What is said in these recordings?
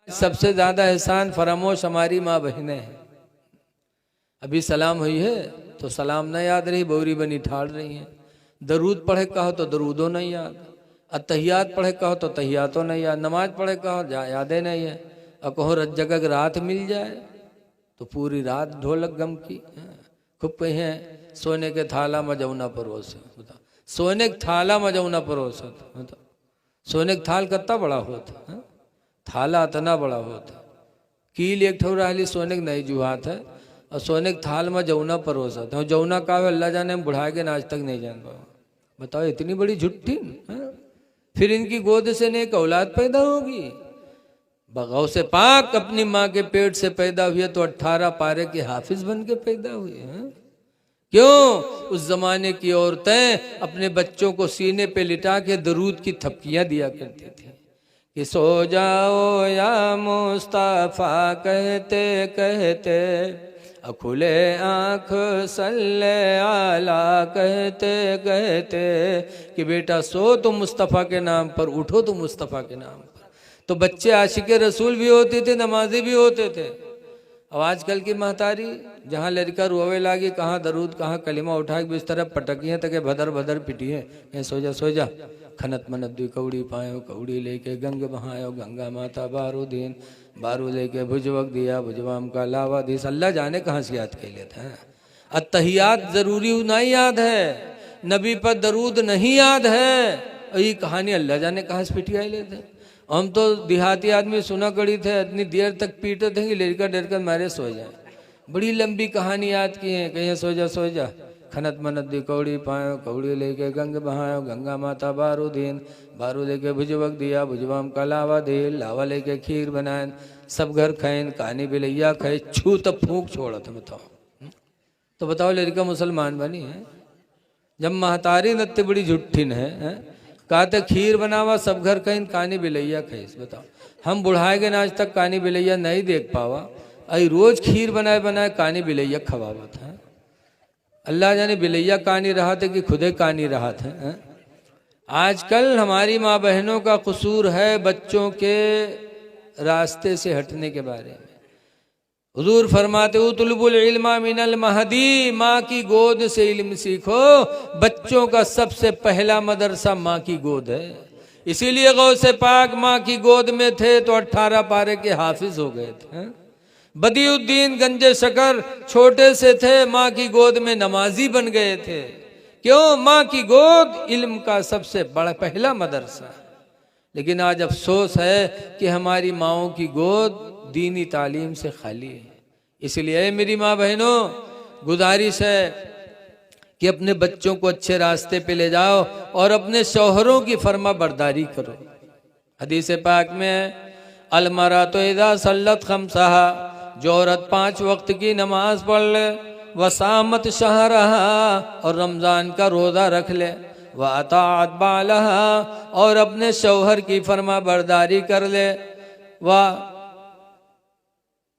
सबसे ज्यादा एहसान फरामोश हमारी माँ बहनें हैं। अभी सलाम हुई है तो सलाम न याद रही, बोरी बनी ठाड़ रही हैं। दरूद पढ़े कहो तो दरूदों नहीं याद, अतहियात पढ़े कहो तो तहियातों नहीं याद, नमाज पढ़े कहो यादें नहीं है। और कहो जगह रात मिल जाए तो पूरी रात ढोलक गम की। खूब कही है सोने के थाला में जमुना परोस, बताओ सोने के थाला में जमुना परोस, बताओ सोने का थाल कितना बड़ा होता है, थाला इतना बड़ा होता, कील एक ठोरा हाली सोने के नहीं जुहात है, और सोने के थाल में जमुना परोसा था। जमुना का अल्लाह जाने हम बुढ़ा के आज तक नहीं जान पाओ। बताओ इतनी बड़ी झुट्ठी। फिर इनकी गोद से नेक औलाद पैदा होगी। बगाव से पाक अपनी माँ के पेट से पैदा हुए तो 18 पारे के हाफिज बन के पैदा हुए हैं। क्यों? उस जमाने की औरतें अपने बच्चों को सीने पे लिटा के दरूद की थपकियां दिया करती थी कि सो जाओ या मुस्तफा कहते कहते, खुले आँख सल्ले आला कहते कहते, कि बेटा सो तो मुस्तफ़ा के नाम पर, उठो तो मुस्तफ़ा के नाम पर। तो बच्चे आशिक़े रसूल भी होते थे, नमाजी भी होते थे। अब आजकल की महतारी जहाँ लड़का रोवे लागी, कहाँ दरूद कहाँ कलिमा उठा के बिस्तर पटकिए तक भदर भदर पिटिए, सो जा खनत मनत दुई कौड़ी पायो, कौड़ी लेके गंग बहायो, गंगा माता बारू दीन, बारू लेके भुजवक दिया, भुजवाम का लावा दीस। अल्लाह जाने कहाँ से याद कर लेते हैं। अत्तहियात जरूरी नहीं याद है, नबी पर दरूद नहीं याद है, और ये कहानी अल्लाह जाने कहाँ से पिटिया लेते हैं। हम तो देहाती आदमी सुना कड़ी थे, इतनी देर तक पीटे थे कि लड़का डर कर मारे सो जाए। बड़ी लंबी कहानी याद की है, कहीं सो जा खनत मनत दी कौड़ी पायो, कौड़ी लेके गंग बहायो, गंगा माता बारू दीन, बारू लेके भुजवक दिया, भुजवाम का लावा दे, लावा लेके खीर बनाए, सब घर खाएन, कहानी बिलैया खाए, छू तब फूंक छोड़ा था। बताओ तो बताओ लड़का मुसलमान बनी है जब महतारी नत्ते बड़ी झुट्ठिन है। कहते खीर बनावा सब घर कहीं, कहानी बिलैया खाइस। बताओ हम बुढ़ाए गए आज तक कहानी बिलैया नहीं देख पावा, अई रोज खीर बनाए बनाए कहानी बिलैया खवावा था। अल्लाह जाने बिलैया कहानी रहा थे कि खुदे कहानी रहा था। आजकल हमारी माँ बहनों का कसूर है बच्चों के रास्ते से हटने के बारे में। हुजूर फरमाते उतलुबुल इल्मा मिनल महदी, माँ की गोद से इल्म सीखो। बच्चों का सबसे पहला मदरसा माँ की गोद है। इसीलिए गौसे पाक माँ की गोद में थे तो 18 पारे के हाफिज हो गए थे। बदियुद्दीन गंजे शकर छोटे से थे, माँ की गोद में नमाजी बन गए थे। क्यों? माँ की गोद इल्म का सबसे बड़ा पहला मदरसा। लेकिन आज अफसोस है कि हमारी माँओं की गोद दीनी तालीम से खाली है। इसलिए मेरी माँ बहनों, गुजारिश है कि अपने बच्चों को अच्छे रास्ते पे ले जाओ और अपने शौहरों की फर्मा बरदारी करो। हदीस पाक में अलमरा तो इदा सल्लत खमसहा, जो औरत 5 वक्त की नमाज पढ़ ले, वसामत शहरहा, और रमज़ान का रोज़ा रख ले, व अताअत बालहा, और अपने शौहर की फर्मा बरदारी कर ले, व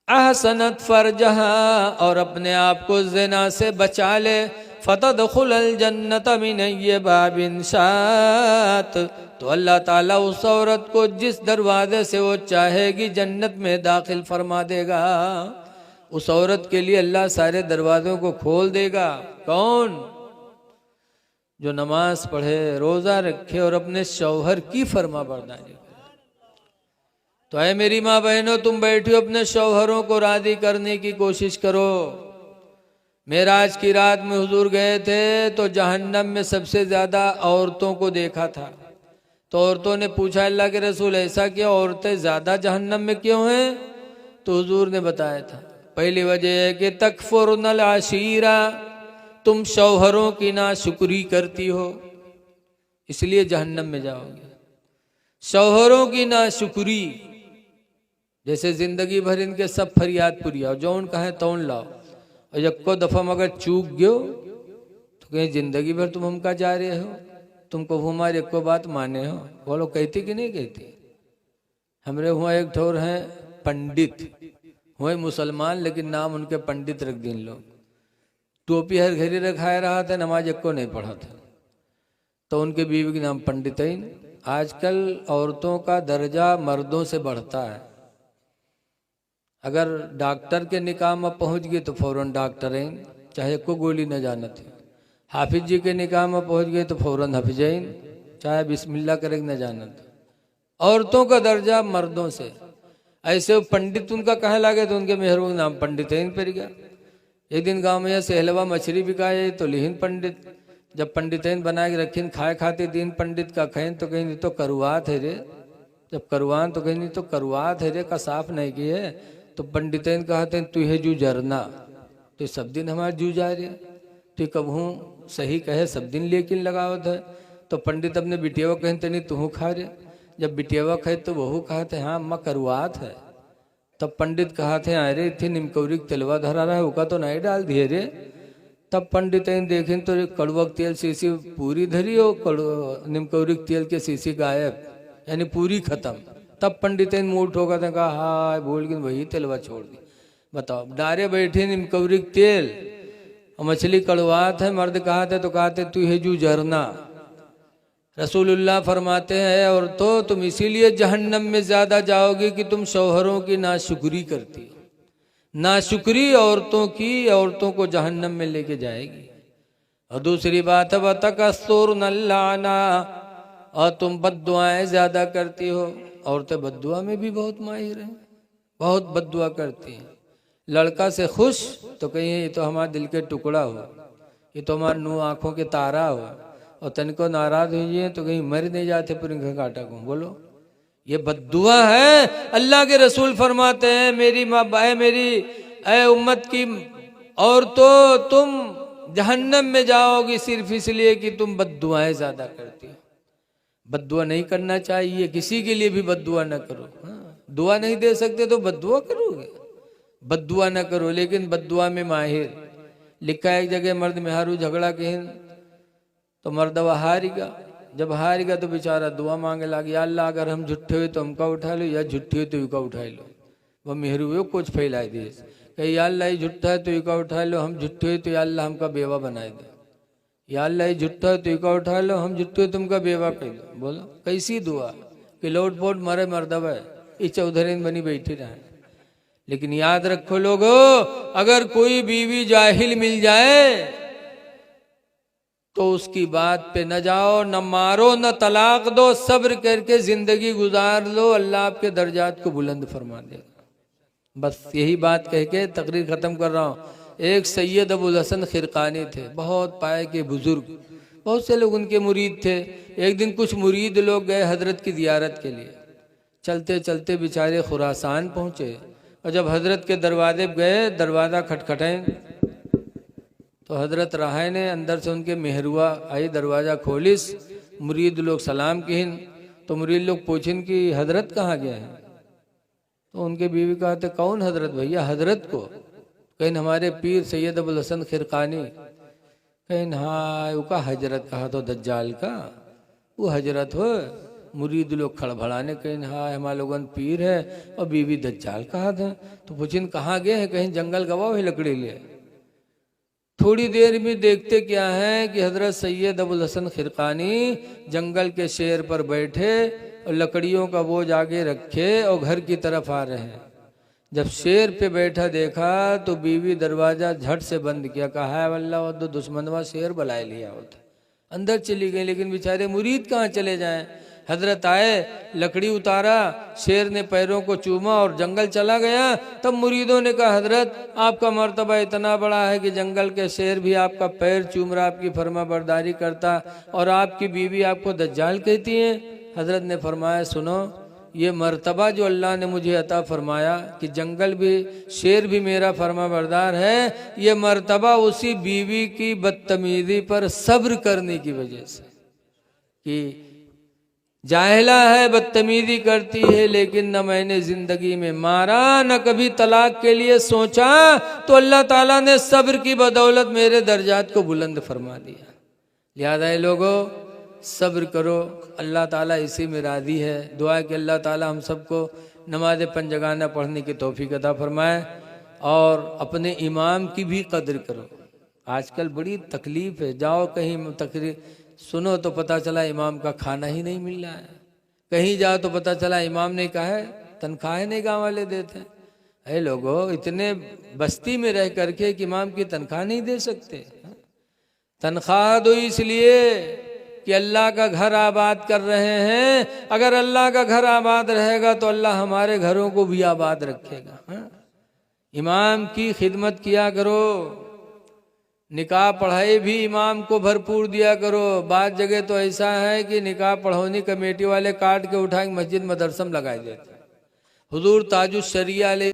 अहसनत फरजहा, और अपने आप को ज़िना से बचा ले, फतदखुलल जन्नत मिन अय्यिबाबिन शात, तो अल्लाह ताला उस औरत को जिस दरवाजे से वो चाहेगी जन्नत में दाखिल फरमा देगा। उस औरत के लिए अल्लाह सारे दरवाज़ों को खोल देगा। कौन? जो नमाज पढ़े, रोज़ा रखे और अपने शौहर की फर्मा बरदारी करे। तो ऐ मेरी माँ बहनों, तुम बैठी हो, अपने शौहरों को राज़ी करने की कोशिश करो। मेराज की रात में हुजूर गए थे तो जहन्नम में सबसे ज़्यादा औरतों को देखा था। तो औरतों ने पूछा अल्लाह के रसूल ऐसा क्यों, औरतें ज़्यादा जहन्नम में क्यों हैं? तो हुजूर ने बताया था पहली वजह है कि तकफुरनल आशीरा, तुम शौहरों की नाशुक्री करती हो, इसलिए जहन्नम में जाओगे। शौहरों की नाशुक्री, जैसे जिंदगी भर इनके सब फरियाद पुरिया, जौन कहे तौन लाओ, और यक्को दफा मगर चूक गयो तो कहीं जिंदगी भर तुम हमका जा रहे हो, तुमको हमारी एको बात माने हो। बोलो कहती कि नहीं कहती? हमरे हुआ एक ठोर हैं पंडित, हुए मुसलमान लेकिन नाम उनके पंडित रख दिन लोग, टोपी हर घड़ी रखाए रहा था, नमाज एको नहीं पढ़ा था, तो उनके बीवी के नाम पंडितैन। आजकल औरतों का दर्जा मर्दों से बढ़ता है। अगर डॉक्टर के निकाह में पहुंच गए तो फौरन डॉक्टर हैं, चाहे को गोली न जानत है। हाफिज जी के निकाह में पहुंच गए तो फौरन हाफिजैन, चाहे बिस्मिल्लाह करे न जानत। औरतों का दर्जा मर्दों से, ऐसे वो पंडित उनका कहे लागे तो उनके मेहरबान नाम पंडितैन पर गया। एक दिन गांव में सहलवा मछली बिकाए तो लिहिन पंडित, जब पंडितैन बना के रखीन खाए खाते दिन पंडित का खैन तो कहीं नहीं तो करुआत है रे, जब करुआन तो कहीं नहीं तो करुआत है रे का साफ नहीं की है। तो पंडितैन कहते तू है जू जरना, तो सब दिन हमारे जू जा रहे, तो कबहू सही कहे सब दिन लेकिन लगावत है। तो पंडित अपने बिटियावा कहते नहीं तू खा रहे, जब बिटियावा खाए तो वहू कहते हाँ अम्मा करुआत है। तब पंडित कहते अरे थे निमकौरी तेलवा धरा रहा है उका तो नहीं डाल दिए रे। तब पंडित देखें तो कड़वक तेल शीशी पूरी धरी और निमकौरी तेल के शीशी गायब, यानी पूरी खत्म। तब पंडित मुंह ठोका था, कहा हाय बोल के वही तेलवा छोड़ दी। बताओ डारे बैठे निमकौरी तेल और मछली कड़वात है, मर्द कहते तो कहते तू है जू जरना। रसूलुल्लाह फरमाते हैं और तो तुम इसीलिए जहन्नम में ज्यादा जाओगे कि तुम शौहरों की नाशुक्री करती हो। नाशुक्री औरतों की औरतों को जहन्नम में लेके जाएगी। और दूसरी बात है वतकस्तुर नल्लाना, और तुम बद्दुआएं ज्यादा करती हो। औरतें बद्दुआ में भी बहुत माहिर हैं, बहुत बद्दुआ करती हैं। लड़का से खुश तो कहीं ये तो हमारे दिल के टुकड़ा हो, ये तो हमारे नू आंखों के तारा हो, और तनिको नाराज हुई तो कहीं मर नहीं जाते पर इनका काटा को। बोलो ये बद्दुआ है। अल्लाह के रसूल फरमाते हैं मेरी माँ बाए मेरी ऐ उम्मत की और तो तुम जहन्नम में जाओगी सिर्फ इसलिए कि तुम बद्दुआएं ज्यादा करती हो। बद्दुआ नहीं करना चाहिए, किसी के लिए भी बद्दुआ न करो। हाँ, दुआ नहीं दे सकते तो बद्दुआ करोगे, बद्दुआ न करो। लेकिन बद्दुआ में माहिर लिखा है एक जगह मर्द मेहारू झगड़ा के तो मर्दवा हारेगा, जब हारेगा तो बेचारा दुआ मांगे लगे या अल्लाह अगर हम झूठे हुए तो हमका उठा लो, या झूठे हुए तो युका उठा लो। वह मेहरू हुए कुछ फैलाए दिए कहीं या अल्लाह झूठा है तो युका उठा लो, हम झूठे हुए तो या अल्लाह हमका बेवा बनाए दे, या अल्लाह झूठा है तो युका उठा लो, हम झूठे हुए तुमका बेवा कह लो। बोलो कैसी दुआ कि लोट पोट मरे मर्दवा इस चौधरी बनी बैठी रहे। लेकिन याद रखो लोगो, अगर कोई बीवी जाहिल मिल जाए तो उसकी बात पे न जाओ, न मारो, न तलाक दो, सब्र करके जिंदगी गुजार लो, अल्लाह आपके दर्जात को बुलंद फरमा देगा। बस यही बात कह के तकरीर खत्म कर रहा हूँ। एक सैयद अबुल हसन खिरकानी थे, बहुत पाए के बुजुर्ग, बहुत से लोग उनके मुरीद थे। एक दिन कुछ मुरीद लोग गए हजरत की जियारत के लिए, चलते चलते बेचारे खुरासान पहुंचे, और जब हजरत के दरवाजे गए दरवाज़ा खटखटाए तो हजरत रहाय ने अंदर से उनके मेहरुआ आई, दरवाज़ा खोलिस, मुरीद लोग सलाम किन तो मुरीद लोग पूछिन कि हजरत कहाँ गए हैं। तो उनके बीवी कहते कौन हजरत भैया, हजरत को कहीं हमारे पीर सैयद अबुल हसन खिरकानी, कहीं हाँ उसका हजरत कहा तो दज्जाल का वो हजरत हो। मुरीद लोग खड़बड़ाने कहीं हाँ हमारे लोगन पीर है और बीवी दज्जाल कहा था। तो पूछिन कहाँ गए हैं, कहीं जंगल गवा हुई लकड़ी लिए। थोड़ी देर में देखते क्या है कि हजरत सैयद अबुल हसन खिरकानी जंगल के शेर पर बैठे और लकड़ियों का बोझ आगे रखे और घर की तरफ आ रहे हैं। जब शेर पे बैठा देखा तो बीवी दरवाजा झट से बंद किया, कहा है वल्लाह वो तो दुश्मनवा शेर बुलाए लिया होता। अंदर चली गई, लेकिन बेचारे मुरीद कहाँ चले जाएं। हजरत आए, लकड़ी उतारा, शेर ने पैरों को चूमा और जंगल चला गया। तब मुरीदों ने कहा हजरत आपका मर्तबा इतना बड़ा है कि जंगल के शेर भी आपका पैर चूम रहा, आपकी फर्मा बरदारी करता, और आपकी बीवी आपको दज्जाल कहती है। हजरत ने फरमाया सुनो, ये मर्तबा जो अल्लाह ने मुझे अता फरमाया कि जंगल भी शेर भी मेरा फर्मा बरदार है, ये मर्तबा उसी बीवी की बदतमीजी पर सब्र करने की वजह से। कि जाहिला है, बदतमीजी करती है, लेकिन न मैंने जिंदगी में मारा न कभी तलाक के लिए सोचा, तो अल्लाह ताला ने सब्र की बदौलत मेरे दर्जात को बुलंद फरमा दिया। याद आए लोगों, सब्र करो, अल्लाह ताला इसी में राजी है। दुआ कि अल्लाह ताला हम सबको नमाज पंजगाना पढ़ने की तौफीक अता फरमाए, और अपने इमाम की भी कदर करो। आजकल बड़ी तकलीफ है, जाओ कहीं तकरीर सुनो तो पता चला इमाम का खाना ही नहीं मिल रहा है, कहीं जाओ तो पता चला इमाम ने कहा है तनख्वाह नहीं गाँव वाले देते। अरे लोगों, इतने बस्ती में रह करके कि इमाम की तनख्वाह नहीं दे सकते। तनख्वाह दो इसलिए कि अल्लाह का घर आबाद कर रहे हैं। अगर अल्लाह का घर आबाद रहेगा तो अल्लाह हमारे घरों को भी आबाद रखेगा। इमाम की खिदमत किया करो, निकाह पढ़ाई भी इमाम को भरपूर दिया करो। बात जगह तो ऐसा है कि निकाह पढ़ौनी कमेटी वाले काट के उठा के मस्जिद मदरसम लगाए देते हैं। हुजूर ताजुश शरिया ले